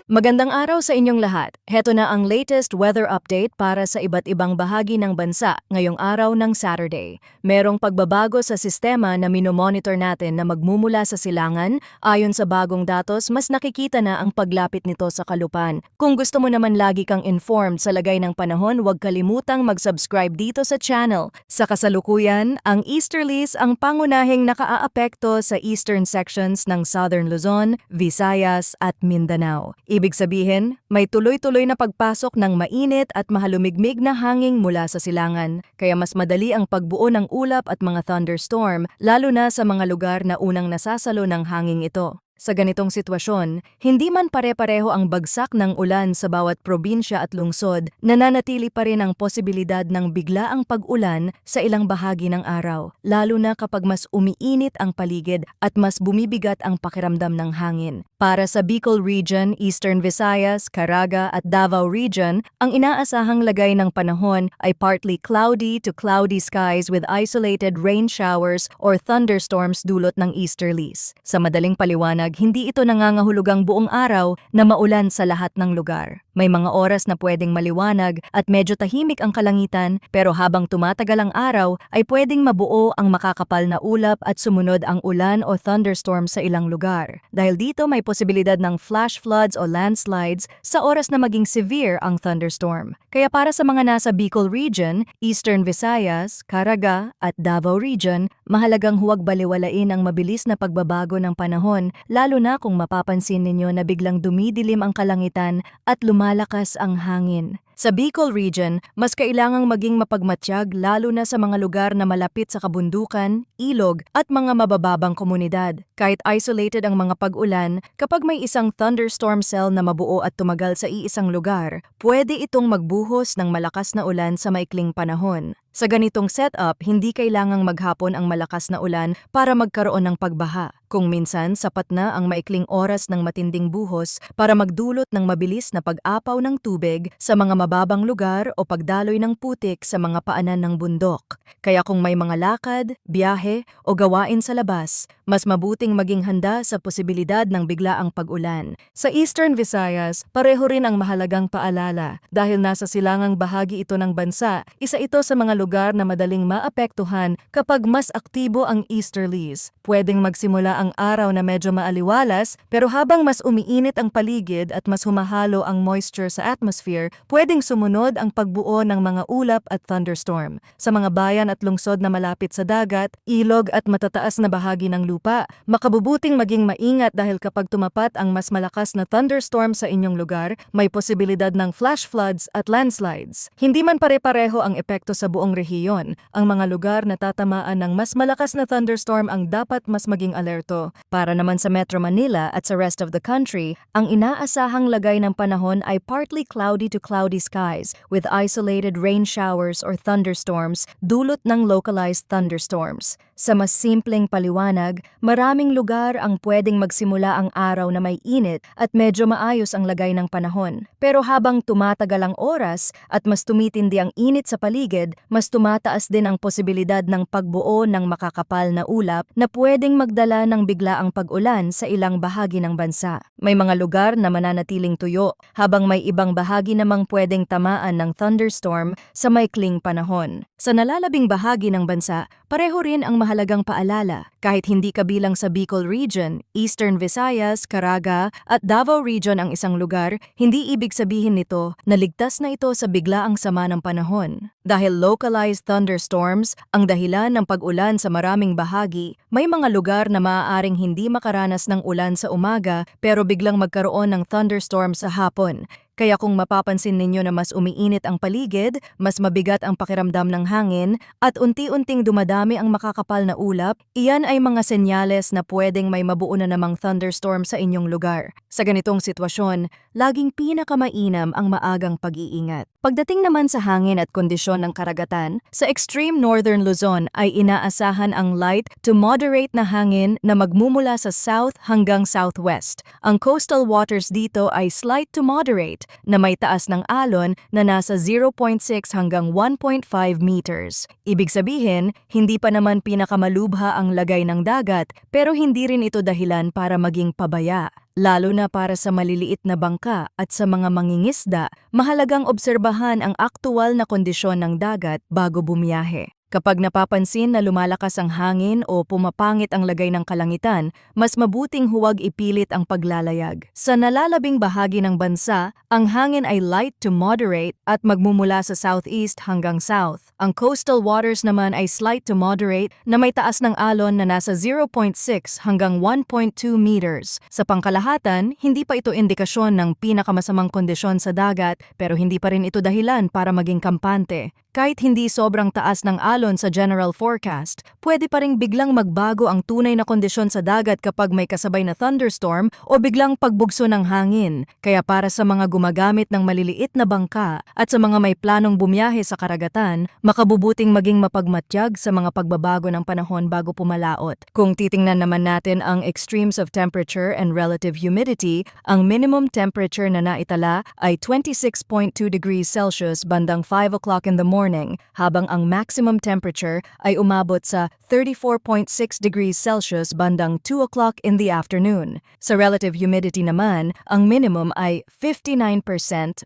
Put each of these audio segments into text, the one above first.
Magandang araw sa inyong lahat. Heto na ang latest weather update para sa iba't ibang bahagi ng bansa ngayong araw ng Saturday. Merong pagbabago sa sistema na minomonitor natin na magmumula sa silangan. Ayon sa bagong datos, mas nakikita na ang paglapit nito sa kalupan. Kung gusto mo naman lagi kang informed sa lagay ng panahon, huwag kalimutang mag-subscribe dito sa channel. Sa kasalukuyan, ang easterlies ang pangunahing nakaaapekto sa eastern sections ng Southern Luzon, Visayas at Mindanao. Ibig sabihin, may tuloy-tuloy na pagpasok ng mainit at mahalumigmig na hangin mula sa silangan, kaya mas madali ang pagbuo ng ulap at mga thunderstorm, lalo na sa mga lugar na unang nasasalo ng hangin ito. Sa ganitong sitwasyon, hindi man pare-pareho ang bagsak ng ulan sa bawat probinsya at lungsod, nananatili pa rin ang posibilidad ng biglaang pag-ulan sa ilang bahagi ng araw, lalo na kapag mas umiinit ang paligid at mas bumibigat ang pakiramdam ng hangin. Para sa Bicol Region, Eastern Visayas, Caraga at Davao Region, ang inaasahang lagay ng panahon ay partly cloudy to cloudy skies with isolated rain showers or thunderstorms dulot ng easterlies. Sa madaling paliwanag, hindi ito nangangahulugang buong araw na maulan sa lahat ng lugar. May mga oras na pwedeng maliwanag at medyo tahimik ang kalangitan, pero habang tumatagal ang araw ay pwedeng mabuo ang makakapal na ulap at sumunod ang ulan o thunderstorm sa ilang lugar. Dahil dito may posibilidad ng flash floods o landslides sa oras na maging severe ang thunderstorm. Kaya para sa mga nasa Bicol Region, Eastern Visayas, Caraga at Davao Region, mahalagang huwag baliwalain ang mabilis na pagbabago ng panahon, lalo na kung mapapansin ninyo na biglang dumidilim ang kalangitan at lumalakas ang hangin. Sa Bicol Region, mas kailangang maging mapagmatyag lalo na sa mga lugar na malapit sa kabundukan, ilog at mga mabababang komunidad. Kahit isolated ang mga pag-ulan, kapag may isang thunderstorm cell na mabuo at tumagal sa iisang lugar, pwede itong magbuhos ng malakas na ulan sa maikling panahon. Sa ganitong setup, hindi kailangang maghapon ang malakas na ulan para magkaroon ng pagbaha. Kung minsan, sapat na ang maikling oras ng matinding buhos para magdulot ng mabilis na pag-apaw ng tubig sa mga mababang lugar o pagdaloy ng putik sa mga paanan ng bundok. Kaya kung may mga lakad, biyahe o gawain sa labas, mas mabuting maging handa sa posibilidad ng biglaang pag-ulan. Sa Eastern Visayas, pareho rin ang mahalagang paalala. Dahil nasa silangang bahagi ito ng bansa, isa ito sa mga lugar na madaling maapektuhan kapag mas aktibo ang easterlies. Pwedeng magsimula ang araw na medyo maaliwalas, pero habang mas umiinit ang paligid at mas humahalo ang moisture sa atmosphere, pwedeng sumunod ang pagbuo ng mga ulap at thunderstorm. Sa mga bayan at lungsod na malapit sa dagat, ilog at matataas na bahagi ng lupa, makabubuting maging maingat dahil kapag tumapat ang mas malakas na thunderstorm sa inyong lugar, may posibilidad ng flash floods at landslides. Hindi man pare-pareho ang epekto sa buong rehiyon, ang mga lugar na tatamaan ng mas malakas na thunderstorm ang dapat mas maging alerto. Para naman sa Metro Manila at sa rest of the country, ang inaasahang lagay ng panahon ay partly cloudy to cloudy skies with isolated rain showers or thunderstorms dulot ng localized thunderstorms. Sa mas simpleng paliwanag, maraming lugar ang pwedeng magsimula ang araw na may init at medyo maayos ang lagay ng panahon. Pero habang tumatagal ang oras at mas tumitindi ang init sa paligid, mas tumataas din ang posibilidad ng pagbuo ng makakapal na ulap na pwedeng magdala ng biglaang pag-ulan sa ilang bahagi ng bansa. May mga lugar na mananatiling tuyo, habang may ibang bahagi namang pwedeng tamaan ng thunderstorm sa maikling panahon. Sa nalalabing bahagi ng bansa, pareho rin ang mahalagang paalala. Kahit hindi kabilang sa Bicol Region, Eastern Visayas, Caraga at Davao Region ang isang lugar, hindi ibig sabihin nito na ligtas na ito sa biglaang sama ng panahon. Dahil localized thunderstorms ang dahilan ng pag-ulan sa maraming bahagi, may mga lugar na maaaring hindi makaranas ng ulan sa umaga pero biglang magkaroon ng thunderstorm sa hapon. Kaya kung mapapansin ninyo na mas umiinit ang paligid, mas mabigat ang pakiramdam ng hangin, at unti-unting dumadami ang makakapal na ulap, iyan ay mga senyales na pwedeng may mabuo na namang thunderstorm sa inyong lugar. Sa ganitong sitwasyon, laging pinakamainam ang maagang pag-iingat. Pagdating naman sa hangin at kondisyon ng karagatan, sa extreme northern Luzon ay inaasahan ang light to moderate na hangin na magmumula sa south hanggang southwest. Ang coastal waters dito ay slight to moderate, na may taas ng alon na nasa 0.6 hanggang 1.5 meters. Ibig sabihin, hindi pa naman pinakamalubha ang lagay ng dagat pero hindi rin ito dahilan para maging pabaya. Lalo na para sa maliliit na bangka at sa mga mangingisda, mahalagang obserbahan ang aktuwal na kondisyon ng dagat bago bumiyahe. Kapag napapansin na lumalakas ang hangin o pumapangit ang lagay ng kalangitan, mas mabuting huwag ipilit ang paglalayag. Sa nalalabing bahagi ng bansa, ang hangin ay light to moderate at magmumula sa southeast hanggang south. Ang coastal waters naman ay slight to moderate na may taas ng alon na nasa 0.6 hanggang 1.2 meters. Sa pangkalahatan, hindi pa ito indikasyon ng pinakamasamang kondisyon sa dagat pero hindi pa rin ito dahilan para maging kampante. Kahit hindi sobrang taas ng alon sa general forecast, pwede pa ring biglang magbago ang tunay na kondisyon sa dagat kapag may kasabay na thunderstorm o biglang pagbugso ng hangin. Kaya para sa mga gumagamit ng maliliit na bangka at sa mga may planong bumiyahe sa karagatan, makabubuting maging mapagmatyag sa mga pagbabago ng panahon bago pumalaot. Kung titingnan naman natin ang extremes of temperature and relative humidity, ang minimum temperature na naitala ay 26.2 degrees Celsius bandang 5 o'clock in the morning, habang ang maximum temperature ay umabot sa 34.6 degrees Celsius bandang 2 o'clock in the afternoon. Sa relative humidity naman, ang minimum ay 59%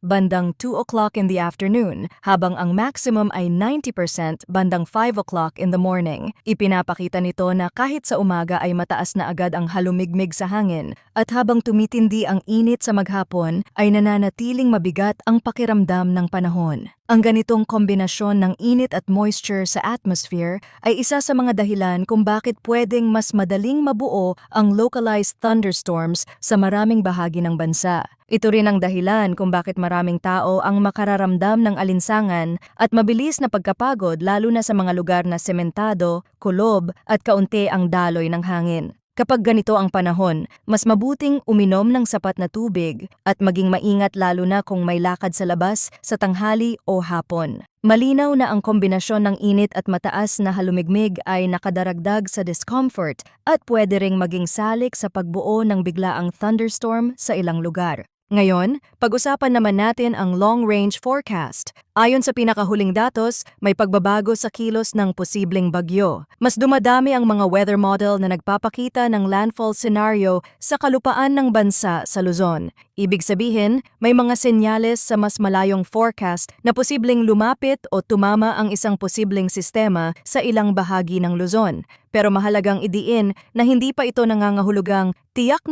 bandang 2 o'clock in the afternoon, habang ang maximum ay 90% bandang 5 o'clock in the morning. Ipinapakita nito na kahit sa umaga ay mataas na agad ang halumigmig sa hangin, at habang tumitindi ang init sa maghapon ay nananatiling mabigat ang pakiramdam ng panahon. Ang ganitong kombinasyon ng init at moisture sa atmosphere ay isa sa mga dahilan kung bakit pwedeng mas madaling mabuo ang localized thunderstorms sa maraming bahagi ng bansa. Ito rin ang dahilan kung bakit maraming tao ang makararamdam ng alinsangan at mabilis na pagkapagod lalo na sa mga lugar na sementado, kulob at kaunti ang daloy ng hangin. Kapag ganito ang panahon, mas mabuting uminom ng sapat na tubig at maging maingat lalo na kung may lakad sa labas sa tanghali o hapon. Malinaw na ang kombinasyon ng init at mataas na halumigmig ay nakadaragdag sa discomfort at pwede ring maging salik sa pagbuo ng biglaang thunderstorm sa ilang lugar. Ngayon, pag-usapan naman natin ang long-range forecast. Ayon sa pinakahuling datos, may pagbabago sa kilos ng posibleng bagyo. Mas dumadami ang mga weather model na nagpapakita ng landfall scenario sa kalupaan ng bansa sa Luzon. Ibig sabihin, may mga senyales sa mas malayong forecast na posibleng lumapit o tumama ang isang posibleng sistema sa ilang bahagi ng Luzon. Pero mahalagang idiin na hindi pa ito nangangahulugang tiyak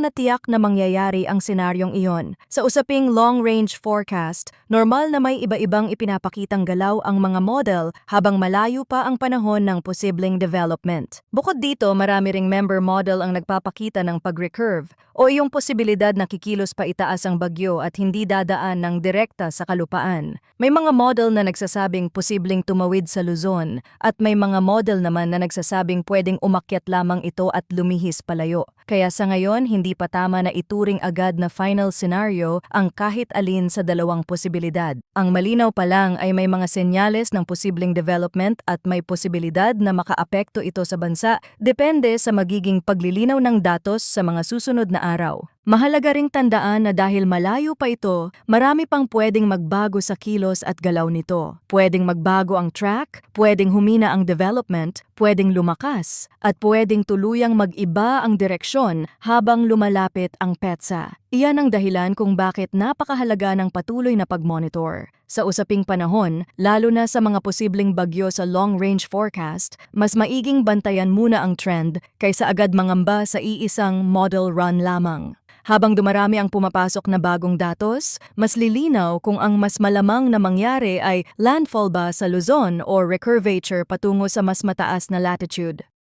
na mangyayari ang senaryong iyon. Sa usaping long-range forecast, normal na may iba-ibang ipinapakitang galaw ang mga model habang malayo pa ang panahon ng posibleng development. Bukod dito, marami ring member model ang nagpapakita ng pag-recurve o iyong posibilidad na kikilos pa itaas ang bagyo at hindi dadaan ng direkta sa kalupaan. May mga model na nagsasabing posibleng tumawid sa Luzon at may mga model naman na nagsasabing pwedeng umakyat lamang ito at lumihis palayo. Kaya sa ngayon, hindi pa tama na ituring agad na final scenario ang kahit alin sa dalawang posibilidad. Ang malinaw pa lang ay may mga senyales ng posibleng development at may posibilidad na makaapekto ito sa bansa depende sa magiging paglilinaw ng datos sa mga susunod na araw. Mahalaga ring tandaan na dahil malayo pa ito, marami pang pwedeng magbago sa kilos at galaw nito. Pwedeng magbago ang track, pwedeng humina ang development, pwedeng lumakas, at pwedeng tuluyang mag-iba ang direksyon habang lumalapit ang petsa. Iyan ang dahilan kung bakit napakahalaga ng patuloy na pag-monitor. Sa usaping panahon, lalo na sa mga posibleng bagyo sa long-range forecast, mas maiging bantayan muna ang trend kaysa agad mangamba sa iisang model run lamang. Habang dumarami ang pumapasok na bagong datos, mas lilinaw kung ang mas malamang na mangyari ay landfall ba sa Luzon o recurvature patungo sa mas mataas na latitude.